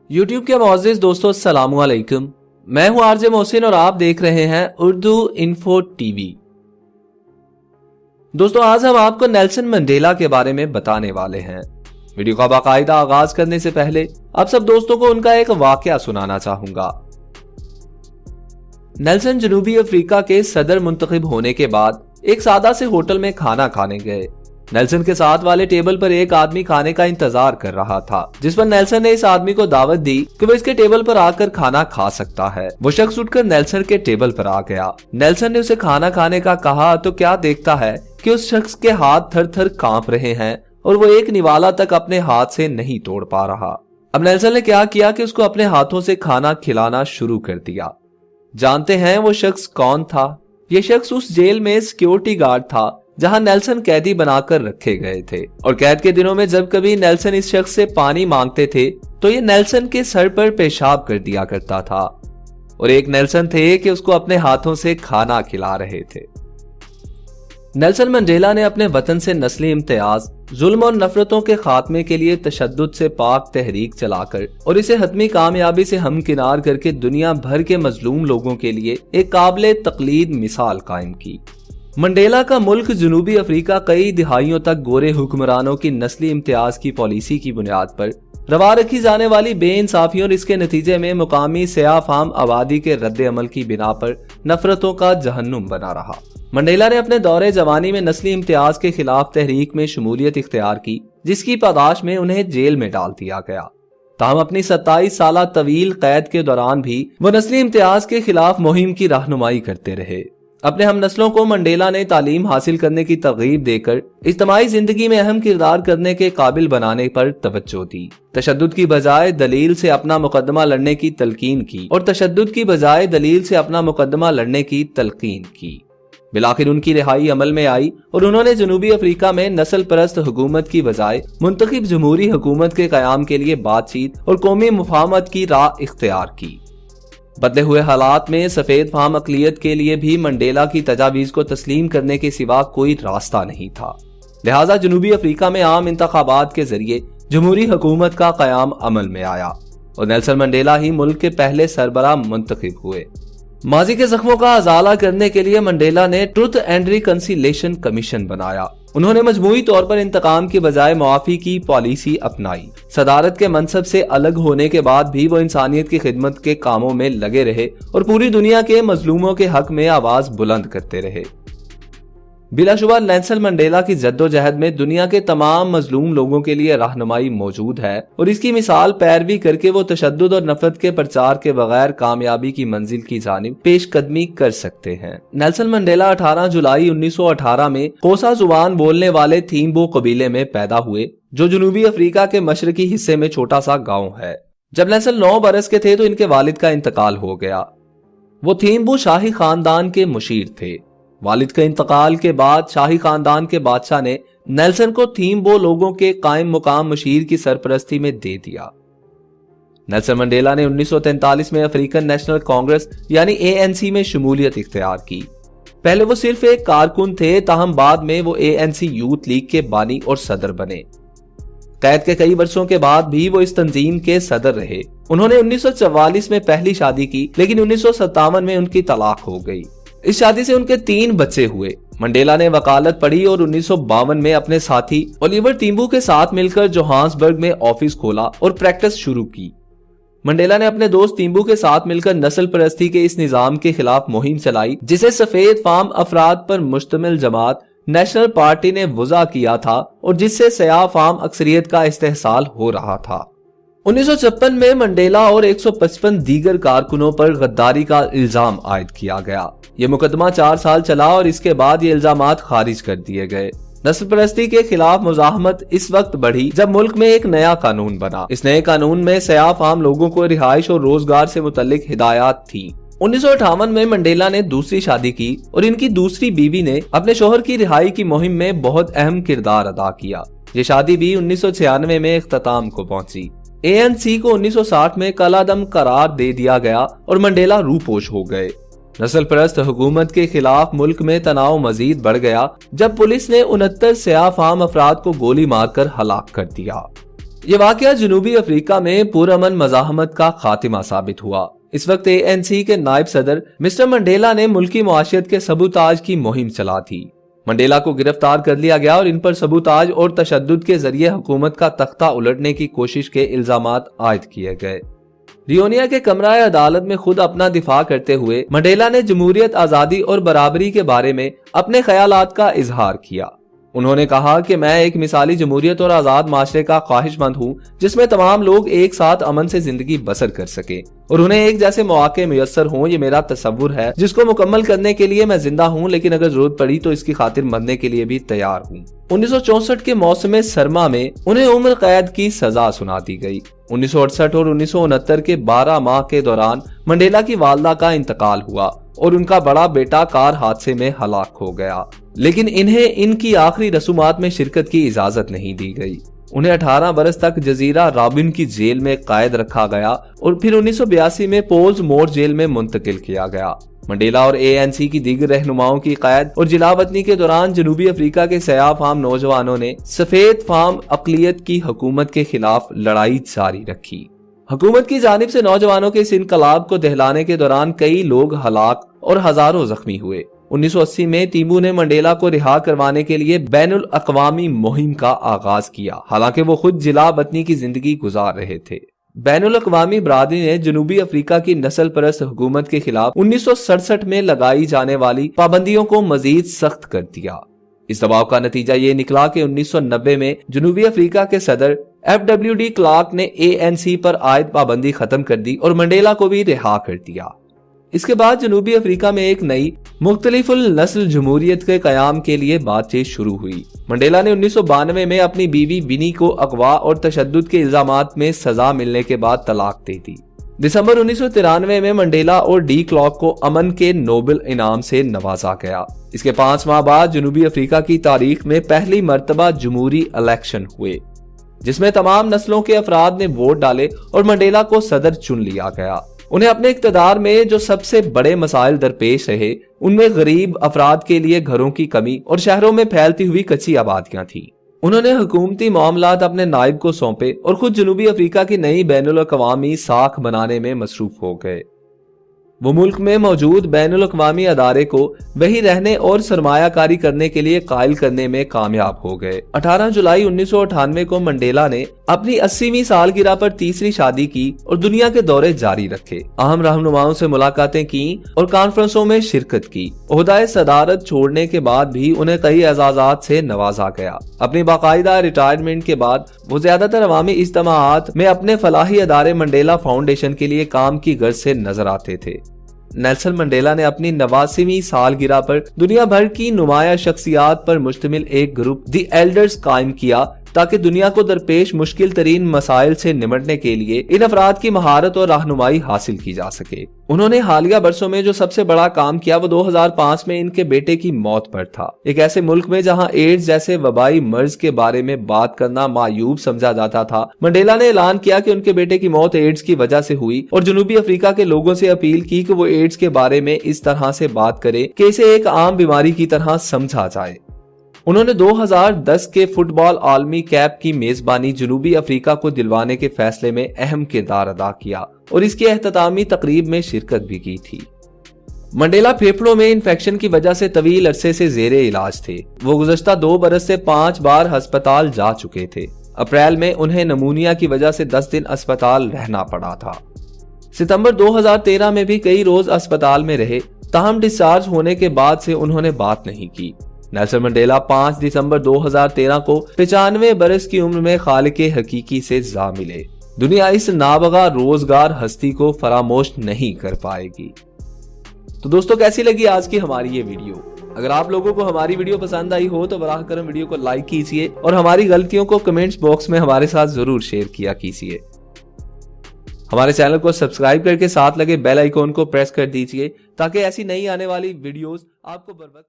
YouTube के मुअज़्ज़िज़ दोस्तों अस्सलामु अलैकुम। मैं हूं आरजे मोहसिन और आप देख रहे हैं उर्दू इन्फो टीवी। दोस्तों आज हम आपको नेल्सन मंडेला के बारे में बताने वाले हैं। वीडियो का बाकायदा आगाज करने से पहले आप सब दोस्तों को उनका एक वाकया सुनाना चाहूंगा। नेल्सन जनूबी अफ्रीका के सदर मुंतखब होने के बाद एक सादा से होटल में खाना खाने गए। नेल्सन के साथ वाले टेबल पर एक आदमी खाने का इंतजार कर रहा था, जिस पर नेल्सन ने इस आदमी को दावत दी कि वो इसके टेबल पर आकर खाना खा सकता है। वो शख्स उठकर नेल्सन के टेबल पर आ गया। नेल्सन ने उसे खाना खाने का कहा तो क्या देखता है कि उस शख्स के हाथ थर थर कांप रहे हैं और वो एक निवाला तक अपने हाथ से नहीं तोड़ पा रहा। अब नेल्सन ने क्या किया कि उसको अपने हाथों से खाना खिलाना शुरू कर दिया। जानते हैं वो शख्स कौन था? ये शख्स उस जेल में सिक्योरिटी गार्ड था जहां नेल्सन कैदी बनाकर रखे गए थे, और कैद के दिनों में जब कभी नेल्सन इस शख्स से पानी मांगते थे तो ये नेल्सन के सर पर पेशाब कर दिया करता था। और एक नेल्सन थे कि उसको अपने हाथों से खाना खिला रहे थे। नेल्सन मंडेला ने अपने वतन से नस्ली इम्तियाज, जुल्म और नफरतों के खात्मे के लिए तशद्दुद से पाक तहरीक चलाकर और इसे हतमी कामयाबी से हमकिनार करके दुनिया भर के मजलूम लोगों के लिए एक काबिल तकलीद मिसाल कायम की। मंडेला का मुल्क जनूबी अफ्रीका कई दिहाइयों तक गोरे हुक्मरानों की नस्ली इम्तियाज की पॉलिसी की बुनियाद पर रवा रखी जाने वाली बेइंसाफियों और इसके नतीजे में मुकामी सयाह फाम आबादी के रद्द अमल की बिना पर नफरतों का जहन्नुम बना रहा। मंडेला ने अपने दौरे जवानी में नस्ली इम्तियाज के खिलाफ तहरीक में शमूलियत इख्तियार की, जिसकी पादाश में उन्हें जेल में डाल दिया गया। ताहम अपनी 27 साल तवील कैद के दौरान भी वो नस्ली इम्तियाज के खिलाफ मुहिम की रहनुमाई करते रहे। अपने हम नस्लों को मंडेला ने तालीम हासिल करने की तरगीब देकर इज्तिमाई जिंदगी में अहम किरदार करने के काबिल बनाने पर तवज्जो दी। तशद्दुद की बजाय दलील से अपना मुकदमा लड़ने की तलकीन की बिलाखिर उनकी रिहाई अमल में आई और उन्होंने जनूबी अफ्रीका में नस्ल परस्त हुकूमत की बजाय मुंतखब जमहूरी हुकूमत के कयाम के लिए बातचीत और कौमी मुफाहमत की राह इख्तियार की। बदले हुए हालात में सफेद फाम अकलियत के लिए भी मंडेला की तजावीज को तस्लीम करने के सिवा कोई रास्ता नहीं था। लिहाजा जनूबी अफ्रीका में आम इंतखाबात के जरिए जमहूरी हुकूमत का कयाम अमल में आया और नेल्सन मंडेला ही मुल्क के पहले सरबराह मुंतखब हुए। माजी के जख्मों का अजाला करने के लिए मंडेला ने ट्रुथ एंड रिकंसिलेशन कमीशन बनाया। उन्होंने मजमूई तौर पर इंतकाम की बजाय मुआफी की पॉलिसी अपनाई। सदारत के मनसब से अलग होने के बाद भी वो इंसानियत की खिदमत के कामों में लगे रहे और पूरी दुनिया के मजलूमों के हक में आवाज बुलंद करते रहे। बिलाशुबा नेल्सन मंडेला की जद्दोजहद में दुनिया के तमाम मजलूम लोगों के लिए रहनुमाई मौजूद है और इसकी मिसाल पैरवी करके वो तशद्दुद और नफरत के प्रचार के बगैर कामयाबी की मंजिल की जानिब पेशकदमी कर सकते हैं। नेल्सन मंडेला 18 जुलाई 1918 में कोसा जुबान बोलने वाले थीम्बो कबीले में पैदा हुए, जो जनूबी अफ्रीका के मशरकी हिस्से में छोटा सा गाँव है। जब नेल्सन 9 बरस के थे तो इनके वालिद का इंतकाल हो गया। वो थीम्बो शाही खानदान के मुशीर थे। वालिद के इंतकाल के बाद शाही खानदान के बादशाह ने नेल्सन को थीम्बो लोगों के कायम मुकाम मुशीर की सरपरस्ती में दे दिया। नेल्सन मंडेला ने 1943 में अफ्रीकन नेशनल कांग्रेस यानी ANC में शमूलियत इख्तियार की। पहले वो सिर्फ एक कारकुन थे, ताहम बाद में वो ANC यूथ लीग के बानी और सदर बने। कैद के कई वर्षों के बाद भी वो इस तंजीम के सदर रहे। उन्होंने 1944 में पहली शादी की, लेकिन 1957 में उनकी तलाक हो गई। इस शादी से उनके 3 बच्चे हुए। मंडेला ने वकालत पढ़ी और 1952 में अपने साथी ओलिवर टीम्बू के साथ मिलकर जोहान्सबर्ग में ऑफिस खोला और प्रैक्टिस शुरू की। मंडेला ने अपने दोस्त टीम्बू के साथ मिलकर नस्ल परस्ती के इस निजाम के खिलाफ मुहिम चलाई, जिसे सफेद फाम अफराद पर मुश्तमिल जमात नेशनल पार्टी ने वज़ा किया था और जिससे सयाह फाम अक्सरियत का इस्तेहसाल हो रहा था। 1956 में मंडेला और 155 दीगर कारकुनों पर गद्दारी का इल्जाम आयद किया गया। ये मुकदमा 4 साल चला और इसके बाद ये इल्जामात खारिज कर दिए गए। नस्ल परस्ती के खिलाफ मुजाहमत इस वक्त बढ़ी जब मुल्क में एक नया कानून बना। इस नए कानून में सयाह फाम लोगों को रिहाइश और रोजगार से मुतल्लिक हिदायत थी। 1958 में मंडेला ने दूसरी शादी की और इनकी दूसरी बीवी ने अपने शोहर की रिहाई की मुहिम में बहुत अहम किरदार अदा किया। ये शादी भी 1996 में इख्तिताम को पहुंची। ANC को 1960 में कलादम करार दे दिया गया और मंडेला रूपोश हो गए। नस्ल परस्त हुकूमत के खिलाफ मुल्क में तनाव मजीद बढ़ गया जब पुलिस ने 69 सयाह फाम अफराद को गोली मारकर हलाक कर दिया। ये वाकया जनूबी अफ्रीका में पुरअमन मज़ाहमत का खातिमा साबित हुआ। इस वक्त ANC के नायब सदर मिस्टर मंडेला ने मुल्की मुआशियत के सबूताज की मुहिम चला थी। मंडेला को गिरफ्तार कर लिया गया और इन पर सबूताज और तशद्दुद के जरिए हुकूमत का तख्ता उलटने की कोशिश के इल्जामात आयद किए गए। रियोनिया के कमराए अदालत में खुद अपना दिफा करते हुए मंडेला ने जमहूरियत, आज़ादी और बराबरी के बारे में अपने ख्यालात का इजहार किया। उन्होंने कहा कि मैं एक मिसाली जमहूरियत और आज़ाद माशरे का ख्वाहिशमंद हूँ जिसमें तमाम लोग एक साथ अमन से जिंदगी बसर कर सके और उन्हें एक जैसे मौके मुयस्सर हों। ये मेरा तसव्वुर है जिसको मुकम्मल करने के लिए मैं जिंदा हूँ, लेकिन अगर जरूरत पड़ी तो इसकी खातिर मरने के लिए भी तैयार हूँ। 1964 के मौसम सरमा में उन्हें उम्र कैद की सजा सुना दी गई। 1968 और 1969 के 12 माह के दौरान मंडेला की वालदा का इंतकाल हुआ और उनका बड़ा बेटा कार हादसे में हलाक हो गया, लेकिन इन्हें इनकी आखिरी रसूमात में शिरकत की इजाजत नहीं दी गई। उन्हें 18 बरस तक जजीरा रॉबिन की जेल में कैद रखा गया और फिर 1982 में पोल्स मोर जेल में मुंतकिल किया गया। मंडेला और ANC की दीगर रहनुमाओं की कैद और जिलावतनी के दौरान जनूबी अफ्रीका के सयाह फाम नौजवानों ने सफेद फाम अकलियत की हुकूमत के खिलाफ लड़ाई जारी रखी। हुकूमत की जानिब से नौजवानों के इस इनकलाब को दहलाने के दौरान कई लोग हलाक और हजारों जख्मी हुए। 1980 में तीमू ने मंडेला को रिहा करवाने के लिए बैनुल अक़वामी मुहिम का आगाज किया, हालांकि वो खुद जिला वतनी की जिंदगी गुजार रहे थे। बैनुल अक़वामी बरादरी ने जनूबी अफ्रीका की नस्ल परस्त हुकूमत के खिलाफ 1967 में लगाई जाने वाली पाबंदियों को मजीद सख्त कर दिया। इस दबाव का नतीजा ये निकला कि 1990 में जनूबी अफ्रीका के सदर FWD क्लार्क ने ANC पर आयद पाबंदी खत्म कर दी और मंडेला को भी रिहा कर दिया। इसके बाद जनूबी अफ्रीका में एक नई मुख्तलिफुल नस्ल जमहूरियत के कयाम के लिए बातचीत शुरू हुई। मंडेला ने 1992 में अपनी बीवी बिनी को अगवा और तशद्दुद के इल्जामात में सजा मिलने के बाद तलाक दे दी। दिसंबर 1993 में मंडेला और डी क्लार्क को अमन के नोबेल इनाम से नवाजा गया। इसके 5 माह बाद जनूबी अफ्रीका की तारीख में पहली मर्तबा जमहूरी इलेक्शन हुए, जिसमें तमाम नस्लों के अफराद ने वोट डाले और मंडेला को सदर चुन लिया गया। उन्हें अपने इक़्तिदार में जो सबसे बड़े मसाइल दरपेश रहे उनमें गरीब अफराद के लिए घरों की कमी और शहरों में फैलती हुई कच्ची आबादियां थी। उन्होंने हुकूमती मामलात अपने नायब को सौंपे और खुद जनूबी अफ्रीका की नई बैनुल अक़वामी साख बनाने में मसरूफ हो गए। वो मुल्क में मौजूद बैनुल अक़वामी अदारे को वही रहने और सरमायाकारी करने के लिए कायल करने में कामयाब हो गए। 18 जुलाई 1998 को मंडेला ने अपनी 80वीं सालगिरह पर तीसरी शादी की और दुनिया के दौरे जारी रखे। अहम रहनुमाओं से मुलाकातें की और कॉन्फ्रेंसों में शिरकत की। ओहदाए सदारत छोड़ने के बाद भी उन्हें कई एजाज़ात से नवाजा गया। अपनी बाकायदा रिटायरमेंट के बाद वो ज्यादातर अवामी इज्तिमाआत में अपने फलाही अदारे मंडेला फाउंडेशन के लिए काम की गर्ज से नजर आते थे। नेल्सन मंडेला ने अपनी 89वीं सालगिरह पर दुनिया भर की नुमाया शख्सियात पर मुश्तमिल एक ग्रुप दी एल्डर्स कायम किया ताकि दुनिया को दरपेश मुश्किल तरीन मसाइल से निपटने के लिए इन अफराद की महारत और रहनुमाई हासिल की जा सके। उन्होंने हालिया बरसों में जो सबसे बड़ा काम किया वो 2005 में इनके बेटे की मौत पर था। एक ऐसे मुल्क में जहां एड्स जैसे वबाई मर्ज के बारे में बात करना मायूब समझा जाता था, मंडेला ने ऐलान किया कि उनके बेटे की मौत एड्स की वजह से हुई और जनूबी अफ्रीका के लोगों से अपील की कि वो एड्स के बारे में इस तरह से बात करे कि इसे एक आम बीमारी की तरह समझा जाए। उन्होंने 2010 के फुटबॉल आलमी कैप की मेजबानी जनूबी अफ्रीका को दिलवाने के फैसले में अहम किरदार अदा किया और इसकी एहततामी तकरीब में शिरकत भी की थी। मंडेला फेफड़ों में इन्फेक्शन की वजह से तवील अरसे से जेरे इलाज थे। वो गुज़श्ता 2 बरस से 5 बार अस्पताल जा चुके थे। अप्रैल में उन्हें नमूनिया की वजह से 10 दिन अस्पताल रहना पड़ा था। सितंबर 2013 में भी कई रोज अस्पताल में रहे, ताहम डिस्चार्ज होने के बाद से उन्होंने बात नहीं की। नेल्सन मंडेला 5 दिसंबर 2013 को 95 बरस की उम्र में खालिक हकीकी से जा मिले। दुनिया इस नाबगा रोजगार हस्ती को फरामोश नहीं कर पाएगी। तो दोस्तों, कैसी लगी आज की हमारी ये वीडियो? अगर आप लोगों को हमारी वीडियो पसंद आई हो तो बराह करम वीडियो को लाइक कीजिए और हमारी गलतियों को कमेंट्स बॉक्स में हमारे साथ जरूर शेयर किया कीजिए। हमारे चैनल को सब्सक्राइब करके साथ लगे बेल आइकॉन को प्रेस कर दीजिए ताकि ऐसी नई आने वाली वीडियोस आपको बर वक्त